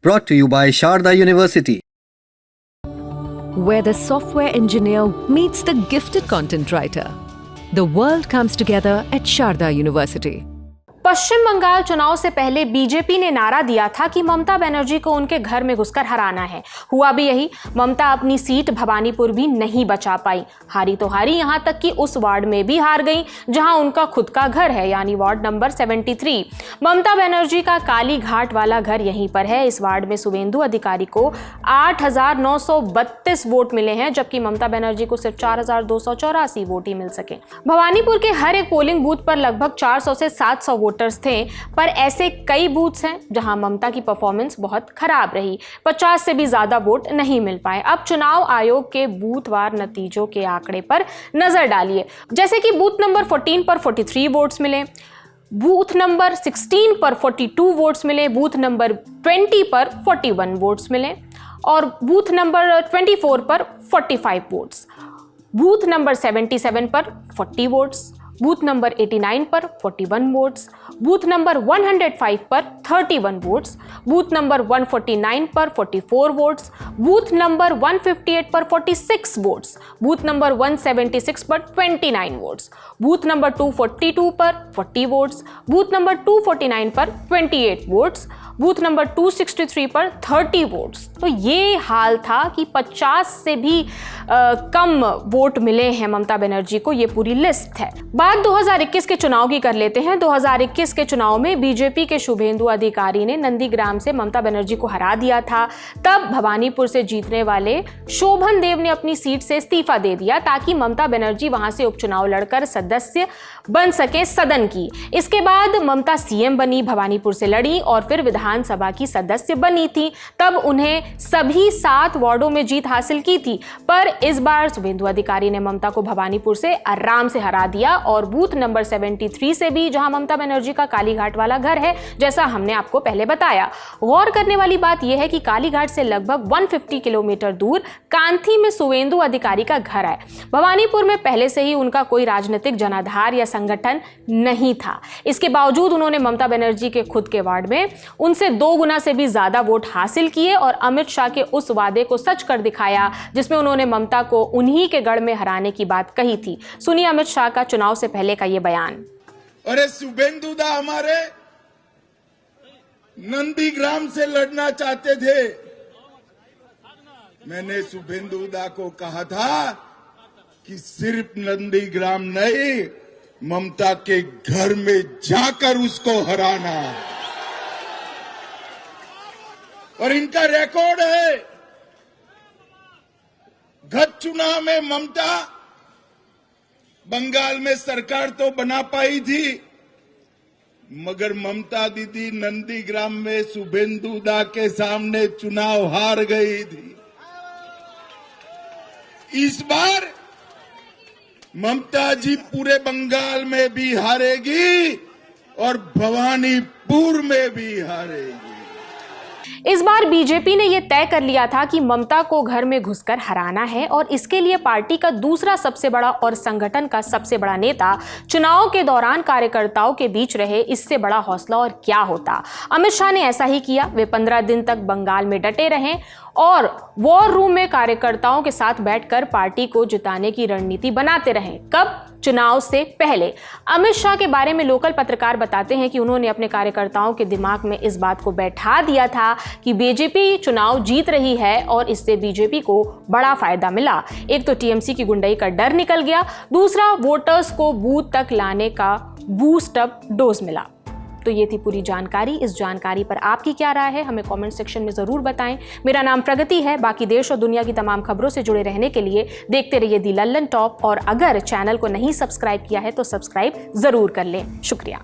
Brought to you by Sharda University. Where the software engineer meets the gifted content writer. The world comes together at Sharda University. पश्चिम बंगाल चुनाव से पहले BJP ने नारा दिया था कि ममता बनर्जी को उनके घर में घुसकर हराना है। हुआ भी यही। ममता अपनी सीट भवानीपुर भी नहीं बचा पाई। हारी तो हारी, यहां तक कि उस वार्ड में भी हार गई जहां उनका खुद का घर है, यानी वार्ड नंबर 73। ममता बनर्जी का काली घाट वाला घर यहीं पर है। इस वार्ड में शुभेंदु अधिकारी को 8,932 वोट मिले हैं, जबकि ममता बनर्जी को सिर्फ 4,284 वोट ही मिल सके। भवानीपुर के हर एक पोलिंग बूथ पर लगभग 400 से 700 वोटर्स थे, पर ऐसे कई बूथ्स हैं जहां ममता की परफॉर्मेंस बहुत खराब रही। 50 से भी ज्यादा वोट नहीं मिल पाए। अब चुनाव आयोग के बूथवार नतीजों के आंकड़े पर नजर डालिए। जैसे कि बूथ नंबर 14 पर 43 वोट्स मिले, बूथ नंबर 16 पर 42 वोट्स मिले, बूथ नंबर 20 पर 41 वोट्स मिले और बूथ नंबर 24 पर 45 वोट्स, बूथ नंबर 77 पर 40 वोट्स, बूथ नंबर 89 पर 41 वोट्स, बूथ नंबर 105 पर 31 वोट्स, बूथ नंबर 149 पर 44 वोट्स, बूथ नंबर 158 पर 46 वोट्स, बूथ नंबर 176 पर 29 वोट्स, बूथ नंबर 242 पर 40 वोट्स, बूथ नंबर 249 पर 28 वोट्स, बूथ नंबर 263 पर 30 वोट्स। तो ये हाल था कि 50 से भी कम वोट मिले हैं ममता बनर्जी को। ये पूरी लिस्ट है। बात 2021 के चुनाव की कर लेते हैं। 2021 के चुनाव में बीजेपी के शुभेंदु अधिकारी ने नंदीग्राम से ममता बनर्जी को हरा दिया था। तब भवानीपुर से जीतने वाले शोभन देव ने अपनी सीट से इस्तीफा दे दिया ताकि ममता बनर्जी वहां से उपचुनाव लड़कर सदस्य बन सके सदन की। इसके बाद ममता सीएम बनी, भवानीपुर से लड़ी और फिर विधानसभा की सदस्य बनी थी। तब उन्हें सभी 7 वार्डों में जीत हासिल की थी, पर इस बार शुभेंदु अधिकारी ने ममता को भवानीपुर से आराम से हरा दिया और बूथ नंबर 73 से भी, जहां ममता बनर्जी का कालीघाट वाला घर है, जैसा हमने आपको पहले बताया। गौर करने वाली बात यह है कि कालीघाट से लगभग 150 किलोमीटर दूर कांथी में शुभेंदु अधिकारी का घर है। भवानीपुर में पहले से ही उनका कोई राजनीतिक जनाधार या संगठन नहीं था। इसके बावजूद उन्होंने ममता बनर्जी के खुद के वार्ड में उनसे 2 गुना से भी ज्यादा वोट हासिल किए और अमित शाह के उस वादे को सच कर दिखाया जिसमें उन्होंने ममता को उन्हीं के गढ़ में हराने की बात कही थी। सुनिए अमित शाह का चुनाव से पहले का ये बयान। अरे शुभेंदु दा हमारे नंदीग्राम से लड़ना चाहते थे। मैंने शुभेंदु दा को कहा था कि सिर्फ नंदीग्राम नहीं, ममता के घर में जाकर उसको हराना। और इनका रिकॉर्ड है, गत चुनाव में ममता बंगाल में सरकार तो बना पाई थी, मगर ममता दीदी नंदीग्राम में शुभेंदु दा के सामने चुनाव हार गई थी। इस बार ममता जी पूरे बंगाल में भी हारेगी और भवानीपुर में भी हारेगी। इस बार बीजेपी ने यह तय कर लिया था कि ममता को घर में घुसकर हराना है और इसके लिए पार्टी का दूसरा सबसे बड़ा और संगठन का सबसे बड़ा नेता चुनाव के दौरान कार्यकर्ताओं के बीच रहे। इससे बड़ा हौसला और क्या होता। अमित शाह ने ऐसा ही किया। वे 15 दिन तक बंगाल में डटे रहे और वॉर रूम में कार्यकर्ताओं के साथ बैठकर पार्टी को जिताने की रणनीति बनाते रहे। कब? चुनाव से पहले। अमित शाह के बारे में लोकल पत्रकार बताते हैं कि उन्होंने अपने कार्यकर्ताओं के दिमाग में इस बात को बैठा दिया था कि बीजेपी चुनाव जीत रही है और इससे बीजेपी को बड़ा फायदा मिला। एक तो टीएमसी की गुंडई का डर निकल गया, दूसरा वोटर्स को बूथ तक लाने का बूस्ट अप डोज मिला। तो ये थी पूरी जानकारी। इस जानकारी पर आपकी क्या राय है, हमें कमेंट सेक्शन में ज़रूर बताएं। मेरा नाम प्रगति है। बाकी देश और दुनिया की तमाम खबरों से जुड़े रहने के लिए देखते रहिए दी लल्लन टॉप और अगर चैनल को नहीं सब्सक्राइब किया है तो सब्सक्राइब ज़रूर कर लें। शुक्रिया।